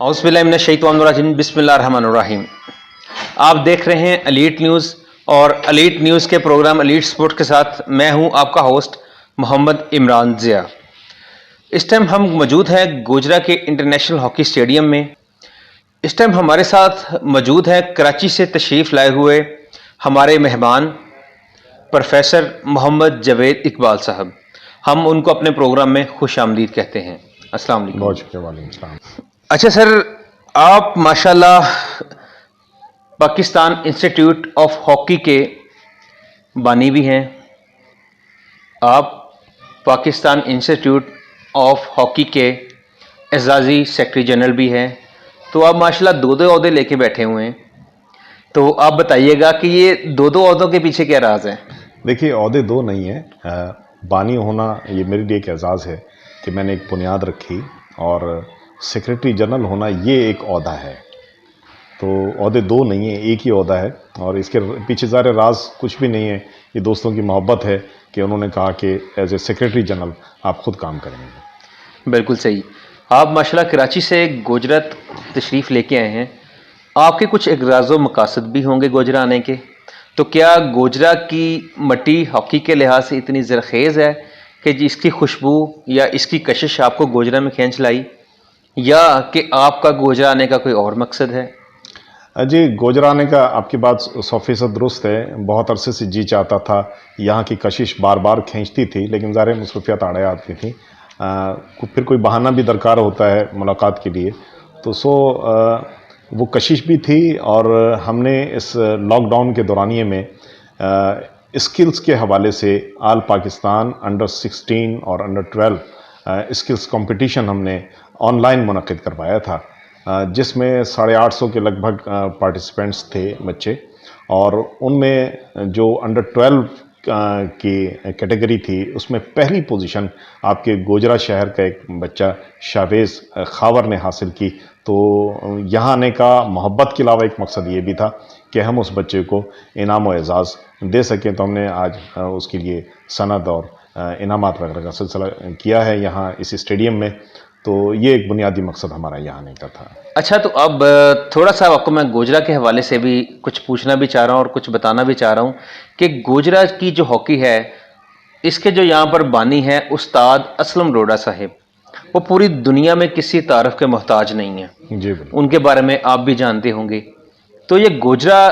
औज़ुबिल्लाहि बिस्मिल्लाहिर्रहमानिर्रहीम। आप देख रहे हैं एलीट न्यूज़ और एलीट न्यूज़ के प्रोग्राम एलीट स्पोर्ट के साथ मैं हूं आपका होस्ट मोहम्मद इमरान ज़िया। इस टाइम हम मौजूद हैं गोजरा के इंटरनेशनल हॉकी स्टेडियम में। इस टाइम हमारे साथ मौजूद हैं कराची से तशरीफ़ लाए हुए हमारे मेहमान प्रोफेसर मोहम्मद जावेद इकबाल साहब। हम उनको अपने प्रोग्राम में खुश आमदीद कहते हैं। अस्सलाम वालेकुम। बहुत शुक्रिया। वालेकुम सलाम। अच्छा सर, आप माशाल्लाह पाकिस्तान इंस्टीट्यूट ऑफ हॉकी के बानी भी हैं, आप पाकिस्तान इंस्टीट्यूट ऑफ हॉकी के एजाज़ी सेक्रेटरी जनरल भी हैं, तो आप माशाल्लाह दो दो ओहदे लेके बैठे हुए हैं। तो आप बताइएगा कि ये दो दो ओहदों के पीछे क्या राज है? देखिए, ओहदे दो नहीं है, बानी होना ये मेरे लिए एक एजाज़ है कि मैंने एक बुनियाद रखी, और सेक्रेटरी जनरल होना ये एक ओहदा है। तो ओहदे दो नहीं है, एक ही ओहदा है, और इसके पीछे ज़ाहिर राज कुछ भी नहीं है। ये दोस्तों की मोहब्बत है कि उन्होंने कहा कि एज ए सेक्रेटरी जनरल आप खुद काम करेंगे। बिल्कुल सही। आप माशाल्लाह कराची से गोजरा तशरीफ़ लेके आए हैं, आपके कुछ इग़राज़ मकासद भी होंगे गोजरा आने के। तो क्या गोजरा की मट्टी हॉकी के लिहाज से इतनी ज़रखेज़ है कि जिसकी खुशबू या इसकी कशिश आपको गोजरा में खींच लाई, या कि आपका गोजरा आने का कोई और मकसद है? जी, गोजरा आने का आपकी बात 100% दुरुस्त है। बहुत अरसे से जी चाहता था, यहाँ की कशिश बार बार खींचती थी, लेकिन ज़ाहिर है मसरूफियत आड़े आती थी। फिर कोई बहाना भी दरकार होता है मुलाकात के लिए। तो वो कशिश भी थी, और हमने इस लॉकडाउन के दौरानिए में स्किल्स के हवाले से आल पाकिस्तान अंडर 16 और अंडर 12 स्किल्स कंपटीशन हमने ऑनलाइन मुनक़िद करवाया था, जिसमें 850 के लगभग पार्टिसिपेंट्स थे बच्चे, और उनमें जो अंडर 12 की कैटेगरी थी उसमें पहली पोजीशन आपके गोजरा शहर का एक बच्चा शावेज़ खावर ने हासिल की। तो यहाँ आने का मोहब्बत के अलावा एक मकसद ये भी था कि हम उस बच्चे को इनाम व एज़ाज़ दे सकें। तो हमने आज उसके लिए सनद और इनामात वगैरह का सिलसिला किया है यहाँ इस स्टेडियम में। तो ये एक बुनियादी मकसद हमारा यहाँ आने का था। अच्छा, तो अब थोड़ा सा आपको मैं गोजरा के हवाले से भी कुछ पूछना भी चाह रहा हूँ और कुछ बताना भी चाह रहा हूँ कि गोजरा की जो हॉकी है, इसके जो यहाँ पर बानी है उस्ताद असलम रोड़ा साहिब, वो पूरी दुनिया में किसी तारफ़ के मोहताज नहीं है। जी बिल्कुल। उनके बारे में आप भी जानते होंगे। तो ये गोजरा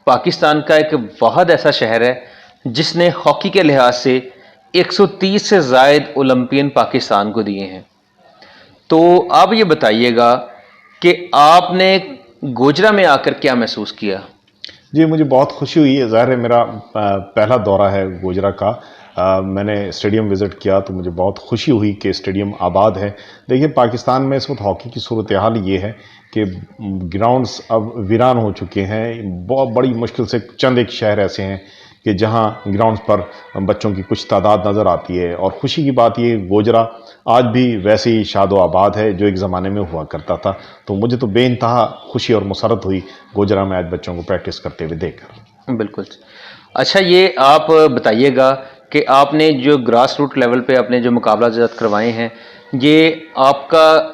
पाकिस्तान का एक वाहद ऐसा शहर है जिसने हॉकी के लिहाज से 130 से ज़ायद ओलंपियन पाकिस्तान को दिए हैं। तो आप ये बताइएगा कि आपने गोजरा में आकर क्या महसूस किया? जी, मुझे बहुत खुशी हुई है। ज़ाहिर है मेरा पहला दौरा है गोजरा का। मैंने स्टेडियम विज़िट किया तो मुझे बहुत खुशी हुई कि स्टेडियम आबाद है। देखिए, पाकिस्तान में इस वक्त हॉकी की सूरत हाल ये है कि ग्राउंड्स अब वीरान हो चुके हैं। बहुत बड़ी मुश्किल से चंद एक शहर ऐसे हैं कि जहाँ ग्राउंड्स पर बच्चों की कुछ तादाद नज़र आती है, और खुशी की बात ये गोजरा आज भी वैसे ही शादो आबाद है जो एक ज़माने में हुआ करता था। तो मुझे तो बेइंतहा खुशी और मुसरत हुई गोजरा में आज बच्चों को प्रैक्टिस करते हुए देखकर। बिल्कुल। अच्छा, ये आप बताइएगा कि आपने जो ग्रास रूट लेवल पे अपने जो मुकाबला जात करवाए हैं, ये आपका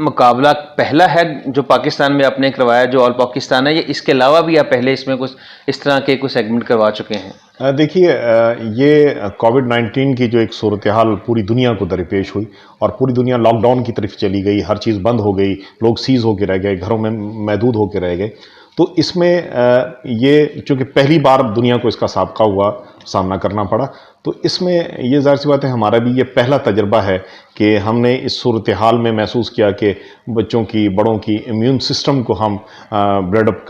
मुकाबला पहला है जो पाकिस्तान में आपने करवाया जो ऑल पाकिस्तान है, या इसके अलावा भी आप पहले इसमें कुछ इस तरह के कुछ सेगमेंट करवा चुके हैं? देखिए, ये कोविड-19 की जो एक सूरत हाल पूरी दुनिया को दरपेश हुई, और पूरी दुनिया लॉकडाउन की तरफ चली गई, हर चीज़ बंद हो गई, लोग सीज़ होकर रह गए, घरों में महदूद होकर रह गए। तो इसमें ये चूँकि पहली बार दुनिया को इसका सामना करना पड़ा, तो इसमें ये ज़ाहिर-सी बात है हमारा भी ये पहला तजुर्बा है कि हमने इस सूरत हाल में महसूस किया कि बच्चों की, बड़ों की इम्यून सिस्टम को हम बिल्डअप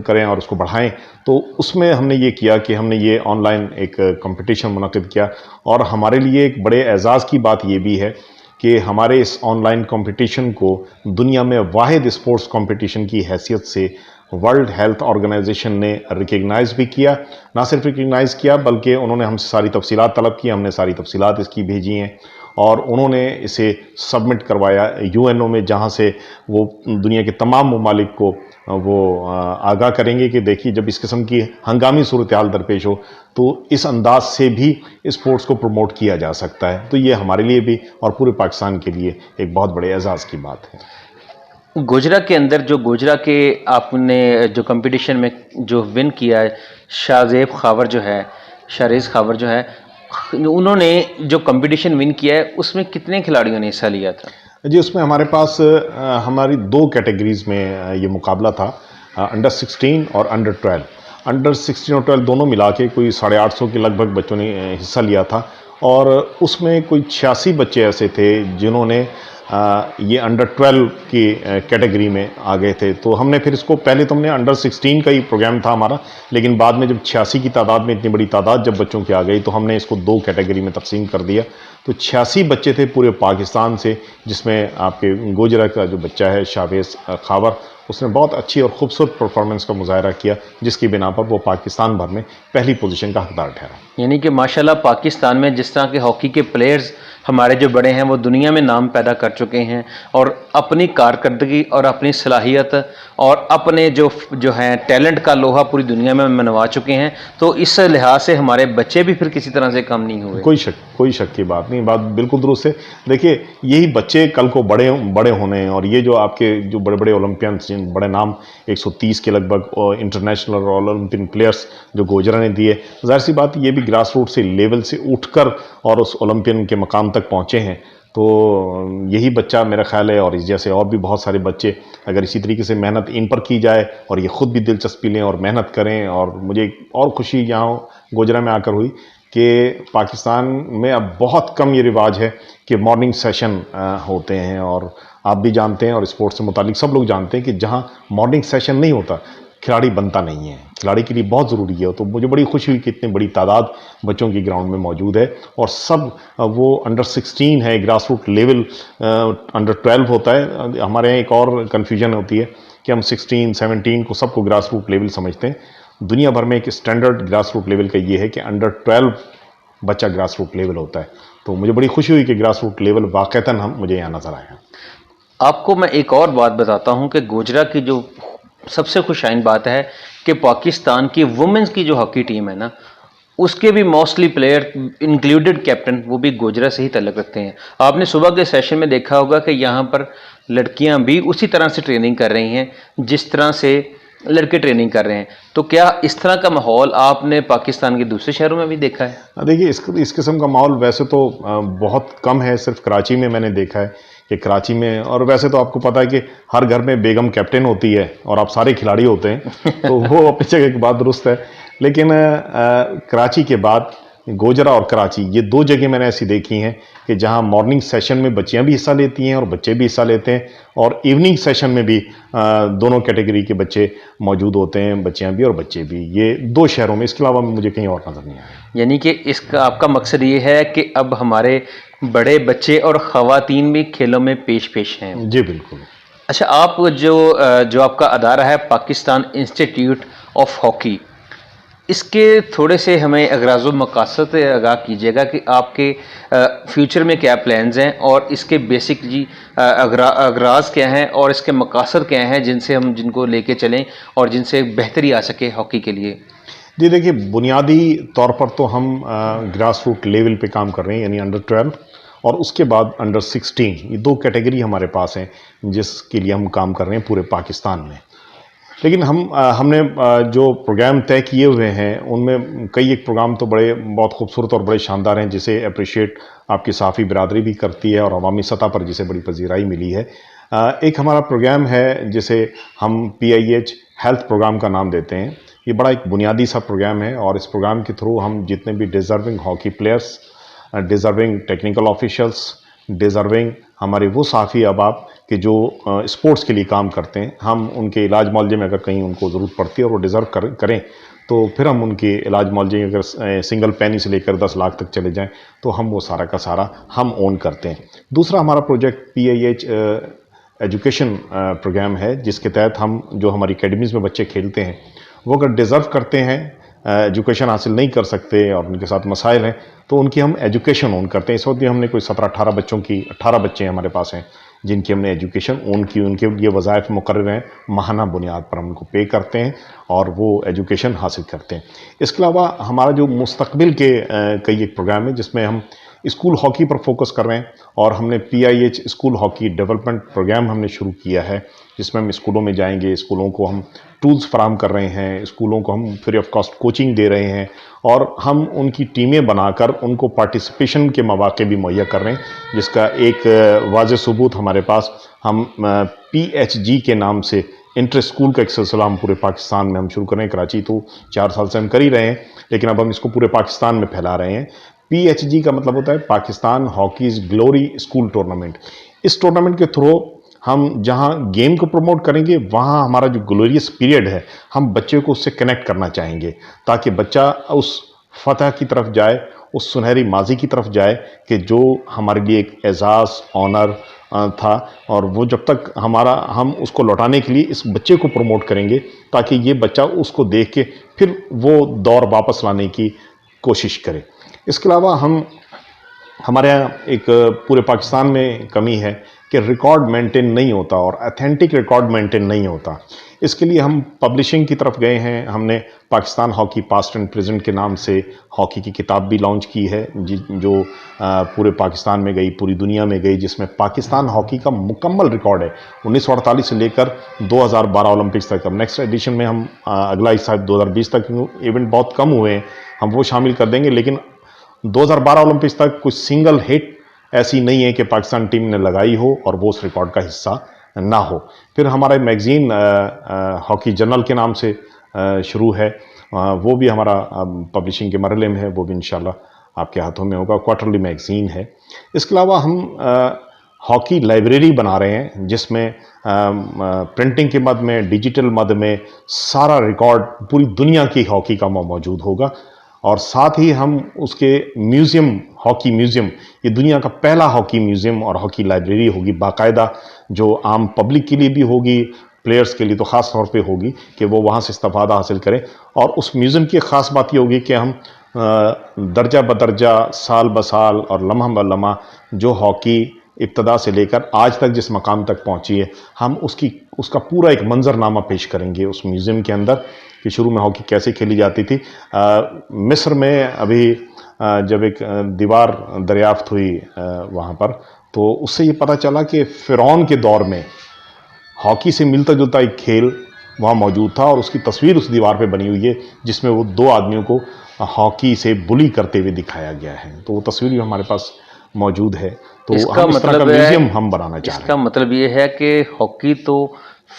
करें और उसको बढ़ाएं। तो उसमें हमने ये किया कि हमने ये ऑनलाइन एक कंपटीशन मुनक़िद किया, और हमारे लिए एक बड़े एज़ाज़ की बात ये भी है कि हमारे इस ऑनलाइन कंपटीशन को दुनिया में वाहिद स्पोर्ट्स कंपटीशन की हैसियत से वर्ल्ड हेल्थ ऑर्गेनाइजेशन ने रिकग्नाइज़ भी किया। ना सिर्फ रिकग्नाइज़ किया बल्कि उन्होंने हमसे सारी तफसीलात तलब की, हमने सारी तफसीलात इसकी भेजी हैं, और उन्होंने इसे सबमिट करवाया यूएनओ में, जहाँ से वो दुनिया के तमाम ममालिक को वो आगाह करेंगे कि देखिए, जब इस किस्म की हंगामी सूरत हाल दरपेश हो तो इस अंदाज से भी स्पोर्ट्स को प्रमोट किया जा सकता है। तो ये हमारे लिए भी और पूरे पाकिस्तान के लिए एक बहुत बड़े एजाज़ की बात है। गोजरा के अंदर जो गोजरा के आपने जो कंपटीशन में जो विन किया है, शाहजेब खावर जो है, शारेज खावर जो है, उन्होंने जो कंपटीशन विन किया है उसमें कितने खिलाड़ियों ने हिस्सा लिया था? जी, उसमें हमारे पास हमारी 2 कैटेगरीज़ में ये मुकाबला था, अंडर 16 और अंडर 12। अंडर 16 और 12 दोनों मिला के कोई 850 के लगभग बच्चों ने हिस्सा लिया था और उसमें कोई 86 बच्चे ऐसे थे जिन्होंने ये अंडर 12 की कैटेगरी में आ गए थे। तो हमने फिर इसको, पहले तो हमने अंडर 16 का ही प्रोग्राम था हमारा, लेकिन बाद में जब 86 की तादाद में इतनी बड़ी तादाद जब बच्चों की आ गई तो हमने इसको 2 कैटेगरी में तकसीम कर दिया। तो 86 बच्चे थे पूरे पाकिस्तान से, जिसमें आपके गोजरा का जो बच्चा है शाहवेज खावर, उसने बहुत अच्छी और खूबसूरत परफॉर्मेंस का मुजाहरा किया, जिसकी बिना पर वो पाकिस्तान भर में पहली पोजीशन का हकदार ठहरा। यानी कि माशाल्लाह पाकिस्तान में जिस तरह के हॉकी के प्लेयर्स हमारे जो बड़े हैं वो दुनिया में नाम पैदा कर चुके हैं और अपनी कारकर्दगी और अपनी सलाहियत और अपने जो जो हैं टैलेंट का लोहा पूरी दुनिया में मनवा चुके हैं। तो इस लिहाज से हमारे बच्चे भी फिर किसी तरह से कम नहीं हुए। कोई शक की बात नहीं, बात बिल्कुल दुरुस्त है। देखिए, यही बच्चे कल को बड़े बड़े होने हैं और ये जो आपके जो बड़े बड़े ओलंपियंस, जिन बड़े नाम 130 के लगभग इंटरनेशनल और ओलंपियन प्लेयर्स जो गोजरा ने दिए, जाहिर सी बात ये भी ग्रास रूट से लेवल से उठकर और उस ओलंपियन के मकाम तक पहुँचे हैं। तो यही बच्चा मेरा ख्याल है, और इस जैसे और भी बहुत सारे बच्चे, अगर इसी तरीके से मेहनत इन पर की जाए और ये खुद भी दिलचस्पी लें और मेहनत करें। और मुझे और खुशी यहाँ गोजरा में आकर हुई कि पाकिस्तान में अब बहुत कम ये रिवाज है कि मॉर्निंग सेशन होते हैं, और आप भी जानते हैं और स्पोर्ट्स से मुतालिक सब लोग जानते हैं कि जहाँ मॉर्निंग सेशन नहीं होता खिलाड़ी बनता नहीं है। खिलाड़ी के लिए बहुत ज़रूरी है। तो मुझे बड़ी खुशी हुई कि इतनी बड़ी तादाद बच्चों की ग्राउंड में मौजूद है, और सब वो अंडर 16 है, ग्रास रूट लेवल अंडर 12 होता है। हमारे यहाँ एक और कन्फ्यूजन होती है कि हम 16, 17 को सबको ग्रास रूट लेवल समझते हैं। दुनिया भर में एक स्टैंडर्ड ग्रास रूट लेवल का ये है कि अंडर 12 बच्चा ग्रास रूट लेवल होता है। तो मुझे बड़ी खुशी हुई कि ग्रास रूट लेवल वाक़तन मुझे यहाँ नज़र आया। आपको मैं एक और बात बताता हूं कि गोजरा की जो सबसे खुशाइन बात है कि पाकिस्तान की वुमेन्स की जो हॉकी टीम है ना, उसके भी मोस्टली प्लेयर इंक्लूडेड कैप्टन वो भी गोजरा से ही तल्लुक़ रखते हैं। आपने सुबह के सेशन में देखा होगा कि यहाँ पर लड़कियाँ भी उसी तरह से ट्रेनिंग कर रही हैं जिस तरह से लड़के ट्रेनिंग कर रहे हैं। तो क्या इस तरह का माहौल आपने पाकिस्तान के दूसरे शहरों में भी देखा है? देखिए, इस किस्म का माहौल वैसे तो बहुत कम है। सिर्फ कराची में मैंने देखा है कि कराची में, और वैसे तो आपको पता है कि हर घर में बेगम कैप्टन होती है और आप सारे खिलाड़ी होते हैं तो वो अपनी जगह की बात दुरुस्त है। लेकिन कराची के बाद गोजरा और कराची, ये 2 जगह मैंने ऐसी देखी हैं कि जहां मॉर्निंग सेशन में बच्चियां भी हिस्सा लेती हैं और बच्चे भी हिस्सा लेते हैं, और इवनिंग सेशन में भी दोनों कैटेगरी के बच्चे मौजूद होते हैं, बच्चियां भी और बच्चे भी। ये 2 शहरों में, इसके अलावा मुझे कहीं और नज़र नहीं आया। यानी कि इसका आपका मकसद ये है कि अब हमारे बड़े बच्चे और ख़वातीन भी खेलों में पेश हैं। जी बिल्कुल। अच्छा, आप जो आपका अदारा है पाकिस्तान इंस्टीट्यूट ऑफ हॉकी, इसके थोड़े से हमें अगराज़ व मकासद से आगाह कीजिएगा कि आपके फ्यूचर में क्या प्लान्स हैं और इसके बेसिक अगराज़ क्या हैं और इसके मकासद क्या हैं जिनको लेके चलें और जिनसे बेहतरी आ सके हॉकी के लिए। जी देखिए, बुनियादी तौर पर तो हम ग्रास रूट लेवल पे काम कर रहे हैं, यानी अंडर 12 और उसके बाद अंडर 16। ये 2 कैटेगरी हमारे पास हैं जिसके लिए हम काम कर रहे हैं पूरे पाकिस्तान में। लेकिन हमने जो प्रोग्राम तय किए हुए हैं उनमें कई एक प्रोग्राम तो बहुत खूबसूरत और बड़े शानदार हैं, जिसे अप्रिशिएट आपकी साफ़ी बिरादरी भी करती है और अवामी सतह पर जिसे बड़ी पजीराई मिली है। एक हमारा प्रोग्राम है जिसे हम PIH हेल्थ प्रोग्राम का नाम देते हैं। ये बड़ा एक बुनियादी सा प्रोग्राम है, और इस प्रोग्राम के थ्रू हम जितने भी deserving hockey players, deserving technical officials, deserving हमारे वो साफ़ी अहबाब कि जो स्पोर्ट्स के लिए काम करते हैं, हम उनके इलाज मुआवजे में अगर कहीं उनको ज़रूरत पड़ती है और वो डिज़र्व करें तो फिर हम उनके इलाज मुआवजे अगर सिंगल पैनी से लेकर 10 लाख तक चले जाएं तो हम वो सारा का सारा हम ओन करते हैं। दूसरा हमारा प्रोजेक्ट PIH एजुकेशन प्रोग्राम है, जिसके तहत हम जो हमारी अकेडमीज़ में बच्चे खेलते हैं वो अगर डिज़र्व करते हैं, एजुकेशन हासिल नहीं कर सकते और उनके साथ मसाइल हैं, तो उनकी हम एजुकेशन ओन करते हैं। इस वक्त भी हमने कोई 17-18 बच्चों की 18 बच्चे हमारे पास हैं जिनकी हमने एजुकेशन ओन की। उनके लिए वज़ाइफ मुकर्रर हैं, माहाना बुनियाद पर हम उनको पे करते हैं और वो एजुकेशन हासिल करते हैं। इसके अलावा हमारा जो मुस्तकबिल के कई एक प्रोग्राम है जिसमें हम स्कूल हॉकी पर फोकस कर रहे हैं और हमने PIH school hockey development programme हमने शुरू किया है, जिसमें हम स्कूलों में जाएंगे, स्कूलों को हम टूल्स फराहम कर रहे हैं, स्कूलों को हम फ्री ऑफ कॉस्ट कोचिंग दे रहे हैं और हम उनकी टीमें बनाकर उनको पार्टिसिपेशन के मौके भी मुहैया कर रहे हैं, जिसका एक वाज़ेह सबूत हमारे पास हम PHG के नाम से इंटर स्कूल का एक सिलसिला हम पूरे पाकिस्तान में हम शुरू कर रहे हैं। कराची तो 4 साल से हम कर ही रहे हैं, लेकिन अब हम इसको पूरे पाकिस्तान में फैला रहे हैं। PHG का मतलब होता है Pakistan hockeys glory school tournament. इस टूर्नामेंट के थ्रू हम जहां गेम को प्रमोट करेंगे, वहां हमारा जो ग्लोरियस पीरियड है, हम बच्चे को उससे कनेक्ट करना चाहेंगे ताकि बच्चा उस फतह की तरफ जाए, उस सुनहरी माजी की तरफ जाए कि जो हमारे लिए एक एजाज़ ऑनर था, और वो जब तक हम उसको लौटाने के लिए इस बच्चे को प्रमोट करेंगे ताकि ये बच्चा उसको देख के फिर वो दौर वापस लाने की कोशिश करे। इसके अलावा हमारे यहाँ एक पूरे पाकिस्तान में कमी है कि रिकॉर्ड मेंटेन नहीं होता और ऑथेंटिक रिकॉर्ड मेंटेन नहीं होता। इसके लिए हम पब्लिशिंग की तरफ गए हैं। हमने Pakistan hockey past and present के नाम से हॉकी की किताब भी लॉन्च की है, जो पूरे पाकिस्तान में गई, पूरी दुनिया में गई, जिसमें पाकिस्तान हॉकी का मुकम्मल रिकॉर्ड है 1948 से लेकर 2012 ओलंपिक्स तक। अब नेक्स्ट एडिशन में हम अगला हिस्सा 2020 तक, इवेंट बहुत कम हुए हैं, हम वो शामिल कर देंगे, लेकिन 2012 ओलंपिक्स तक कुछ सिंगल हिट ऐसी नहीं है कि पाकिस्तान टीम ने लगाई हो और वो उस रिकॉर्ड का हिस्सा ना हो। फिर हमारा मैगज़ीन हॉकी जर्नल के नाम से शुरू है, वो भी हमारा पब्लिशिंग के मरहले में है, वो भी इंशाल्लाह आपके हाथों में होगा। क्वार्टरली मैगज़ीन है। इसके अलावा हम हॉकी लाइब्रेरी बना रहे हैं, जिसमें प्रिंटिंग के मद में, डिजिटल मद में सारा रिकॉर्ड पूरी दुनिया की हॉकी का मौजूद होगा। और साथ ही हम उसके म्यूज़ियम, हॉकी म्यूज़ियम, ये दुनिया का पहला हॉकी म्यूज़ियम और हॉकी लाइब्रेरी होगी बाकायदा, जो आम पब्लिक के लिए भी होगी, प्लेयर्स के लिए तो ख़ास तौर पे होगी कि वो वहाँ से इस्तिफ़ादा हासिल करें। और उस म्यूज़ियम की ख़ास बात ये होगी कि हम दर्जा बदर्जा, साल ब साल और लम्हा ब लम्हा जो हॉकी इब्तदा से लेकर आज तक जिस मकाम तक पहुँची है, हम उसका पूरा एक मंजरनामा पेश करेंगे उस म्यूज़ियम के अंदर कि शुरू में हॉकी कैसे खेली जाती थी। मिस्र में अभी जब एक दीवार दरियाफ्त हुई वहाँ पर, तो उससे ये पता चला कि फ़िरौन के दौर में हॉकी से मिलता जुलता एक खेल वहाँ मौजूद था और उसकी तस्वीर उस दीवार पे बनी हुई है, जिसमें वो 2 आदमियों को हॉकी से बुली करते हुए दिखाया गया है। तो वो तस्वीर भी हमारे पास मौजूद है। तो इसका हम इस तरह का मतलब म्यूज़ियम हम बनाना चाह रहे इसका हैं। मतलब ये है कि हॉकी तो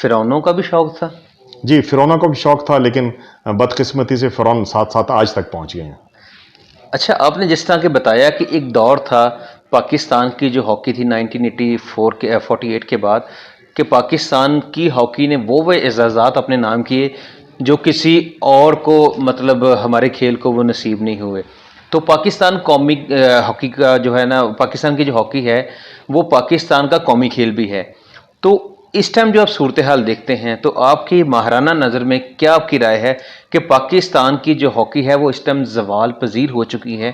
फिरौनों का भी शौक था। जी, फ़िरौनों को भी शौक था, लेकिन बदकिस्मती से फ़िरौन साथ-साथ आज तक पहुँच गए हैं। अच्छा, आपने जिस तरह के बताया कि एक दौर था पाकिस्तान की जो हॉकी थी 1984 के 48 के बाद, कि पाकिस्तान की हॉकी ने वो एजाज़ात अपने नाम किए जो किसी और को, मतलब हमारे खेल को वो नसीब नहीं हुए। तो पाकिस्तान कौमी हॉकी का जो है ना, पाकिस्तान की जो हॉकी है वो पाकिस्तान का कौमी खेल भी है। तो इस टाइम जो आप सूरत हाल देखते हैं, तो आपकी माहराना नज़र में क्या आपकी राय है कि पाकिस्तान की जो हॉकी है वो इस टाइम ज़वाल पजीर हो चुकी है?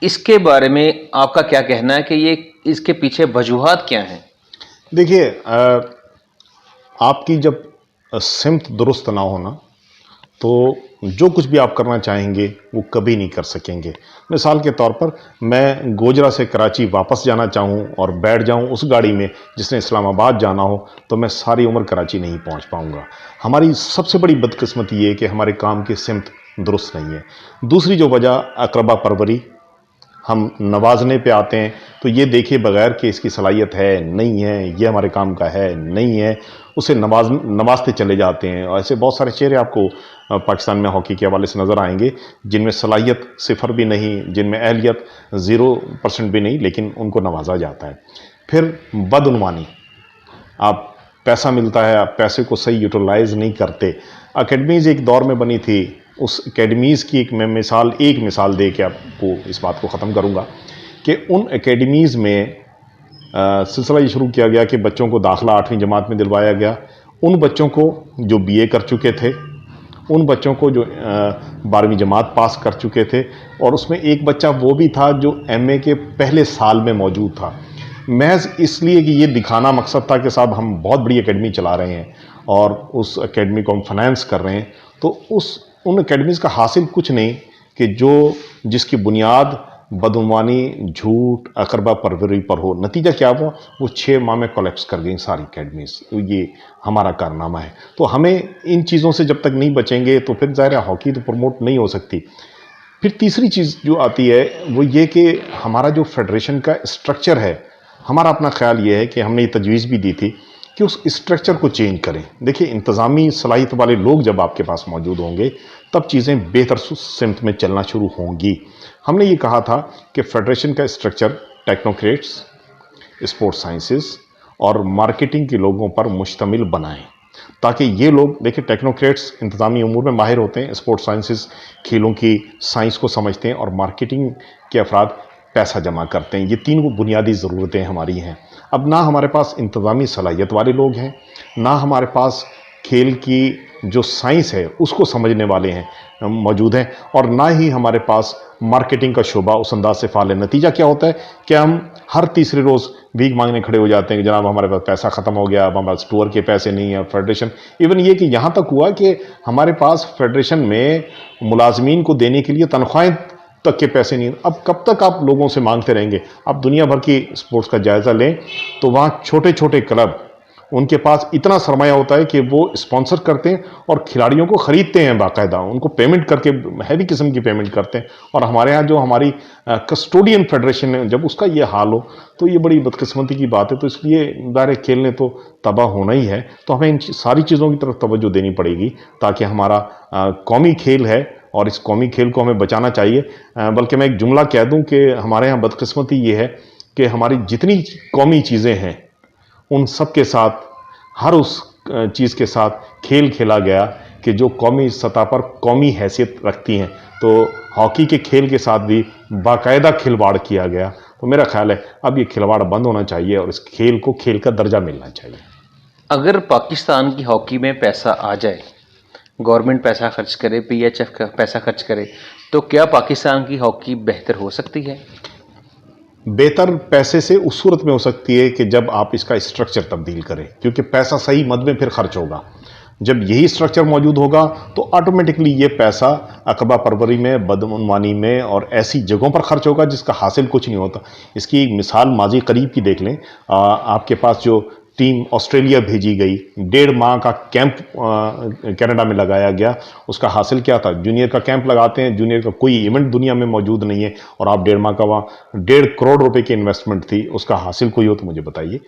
इसके बारे में आपका क्या कहना है कि ये इसके पीछे वजूहात क्या हैं? देखिए, आपकी जब सिमत दुरुस्त ना हो ना, तो जो कुछ भी आप करना चाहेंगे वो कभी नहीं कर सकेंगे। मिसाल के तौर पर मैं गोजरा से कराची वापस जाना चाहूँ और बैठ जाऊँ उस गाड़ी में जिसने इस्लामाबाद जाना हो, तो मैं सारी उम्र कराची नहीं पहुँच पाऊँगा। हमारी सबसे बड़ी बदकिस्मती ये है कि हमारे काम की सिमत दुरुस्त नहीं है। दूसरी जो वजह अक़रबा परवरी, हम नवाजने पे आते हैं तो ये देखे बगैर कि इसकी सलाहियत है नहीं है, ये हमारे काम का है नहीं है, उसे नवाजते चले जाते हैं। और ऐसे बहुत सारे चेहरे आपको पाकिस्तान में हॉकी के हवाले से नज़र आएंगे जिनमें सलाहियत सिफर भी नहीं, जिनमें अहलियत 0% भी नहीं, लेकिन उनको नवाजा जाता है। फिर बदउनवानी, आप पैसा मिलता है, आप पैसे को सही यूटिलाइज नहीं करते। अकेडमीज़ एक दौर में बनी थी, उस एकेडमीज़ की एक मिसाल दे के आपको इस बात को ख़त्म करूँगा कि उन एकेडमीज़ में सिलसिला ये शुरू किया गया कि बच्चों को दाखिला 8वीं जमात में दिलवाया गया। उन बच्चों को जो BA कर चुके थे, उन बच्चों को जो 12वीं जमात पास कर चुके थे, और उसमें एक बच्चा वो भी था जो MA के पहले साल में मौजूद था, महज इसलिए कि ये दिखाना मकसद था कि साहब हम बहुत बड़ी एकेडमी चला रहे हैं और उस एकेडमी को हम फाइनेंस कर रहे हैं। तो उन एकेडमीज़ का हासिल कुछ नहीं कि जिसकी बुनियाद बदउनवानी, झूठ, अकरबा परवरी पर हो। नतीजा क्या हुआ? वो 6 माह में कोलैप्स कर गई सारी अकेडमीज। ये हमारा कारनामा है। तो हमें इन चीज़ों से जब तक नहीं बचेंगे तो फिर ज़ाहिर है हॉकी तो प्रमोट नहीं हो सकती। फिर तीसरी चीज़ जो आती है वो ये कि हमारा जो फेडरेशन का स्ट्रक्चर है, हमारा अपना ख्याल ये है कि हमने ये तजवीज़ भी दी थी कि उस स्ट्रक्चर को चेंज करें। देखिए, इंतज़ामी सलाहियत वाले लोग जब आपके पास मौजूद होंगे तब चीज़ें बेहतर सिमत में चलना शुरू होंगी। हमने ये कहा था कि फेडरेशन का स्ट्रक्चर टेक्नोक्रेट्स, स्पोर्ट्स साइंसेस और मार्केटिंग के लोगों पर मुश्तमिल बनाएं, ताकि ये लोग, देखिए टेक्नोक्रेट्स इंतज़ामी उमूर में माहिर होते हैं, स्पोर्ट्स साइंसेस खेलों की साइंस को समझते हैं और मार्केटिंग के अफराद पैसा जमा करते हैं। ये 3 वो बुनियादी ज़रूरतें हमारी हैं। अब ना हमारे पास इंतज़ामी सलाहियत वाले लोग हैं, ना हमारे पास खेल की जो साइंस है उसको समझने वाले हैं मौजूद हैं, और ना ही हमारे पास मार्केटिंग का शोबा उस अंदाज से फाल है। नतीजा क्या होता है कि हम हर तीसरे रोज़ भीख मांगने खड़े हो जाते हैं कि जनाब हमारे पास पैसा ख़त्म हो गया, अब हमारे पास टूर के पैसे नहीं है। फेडरेशन, इवन ये कि यहाँ तक हुआ कि हमारे पास फेडरेशन में मुलाजमीन को देने के लिए तनख्वाहें तक के पैसे नहीं। अब कब तक आप लोगों से मांगते रहेंगे? आप दुनिया भर की स्पोर्ट्स का जायज़ा लें तो वहाँ छोटे छोटे क्लब, उनके पास इतना सरमाया होता है कि वो स्पॉन्सर करते हैं और खिलाड़ियों को ख़रीदते हैं, बाकायदा उनको पेमेंट करके हैवी किस्म की पेमेंट करते हैं। और हमारे यहाँ जो हमारी कस्टोडियन फेडरेशन है, जब उसका ये हाल हो तो ये बड़ी बदकिस्मती की बात है। तो इसलिए दायरे खेल ने तो तबाह होना ही है। तो हमें इन सारी चीज़ों की तरफ तवज्जो देनी पड़ेगी ताकि हमारा कौमी खेल है और इस कौमी खेल को हमें बचाना चाहिए। बल्कि मैं एक जुमला कह दूं कि हमारे यहाँ बदकिस्मती ये है कि हमारी जितनी कौमी चीज़ें हैं उन सब के साथ, हर उस चीज़ के साथ खेल खेला गया कि जो कौमी सतह पर कौमी हैसियत रखती हैं। तो हॉकी के खेल के साथ भी बाकायदा खिलवाड़ किया गया। तो मेरा ख्याल है अब ये खिलवाड़ बंद होना चाहिए और इस खेल को खेल का दर्जा मिलना चाहिए। अगर पाकिस्तान की हॉकी में पैसा आ जाए, गवर्नमेंट पैसा खर्च करे, पीएचएफ का पैसा खर्च करे, तो क्या पाकिस्तान की हॉकी बेहतर हो सकती है? बेहतर पैसे से उस सूरत में हो सकती है कि जब आप इसका स्ट्रक्चर तब्दील करें, क्योंकि पैसा सही मद में फिर खर्च होगा। जब यही स्ट्रक्चर मौजूद होगा तो ऑटोमेटिकली ये पैसा अकबा परवरी में, बदउनवानी में और ऐसी जगहों पर खर्च होगा जिसका हासिल कुछ नहीं होता। इसकी एक मिसाल माजी करीब की देख लें। आपके पास जो टीम ऑस्ट्रेलिया भेजी गई, 1.5 माह का कैंप कनाडा में लगाया गया, उसका हासिल क्या था? जूनियर का कैंप लगाते हैं, जूनियर का कोई इवेंट दुनिया में मौजूद नहीं है और आप 1.5 माह का वहाँ 1.5 करोड़ रुपए की इन्वेस्टमेंट थी, उसका हासिल कोई हो तो मुझे बताइए।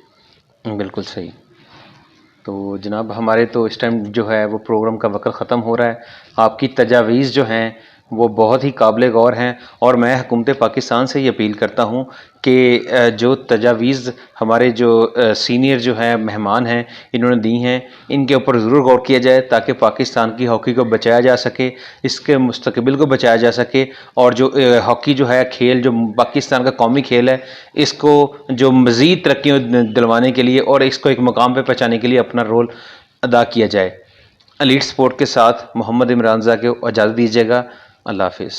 बिल्कुल सही। तो जनाब, हमारे तो इस टाइम जो है वो प्रोग्राम का वक्त ख़त्म हो रहा है। आपकी तजावीज़ जो हैं वो बहुत ही काबिल गौर हैं और मैं हुकूमत पाकिस्तान से ये अपील करता हूँ कि जो तजावीज़ हमारे जो सीनियर जो हैं मेहमान हैं इन्होंने दी हैं, इनके ऊपर ज़रूर गौर किया जाए ताकि पाकिस्तान की हॉकी को बचाया जा सके, इसके मुस्तकबिल को बचाया जा सके। और जो हॉकी जो है खेल, जो पाकिस्तान का कौमी खेल है, इसको जो मज़ीद तरक्की दिलवाने के लिए और इसको एक मकाम पर पहुँचाने के लिए अपना रोल अदा किया जाए। एलीट स्पोर्ट के साथ मोहम्मद इमरान ज़ा को इजाज़त दीजिएगा। अल्लाह हाफिज़।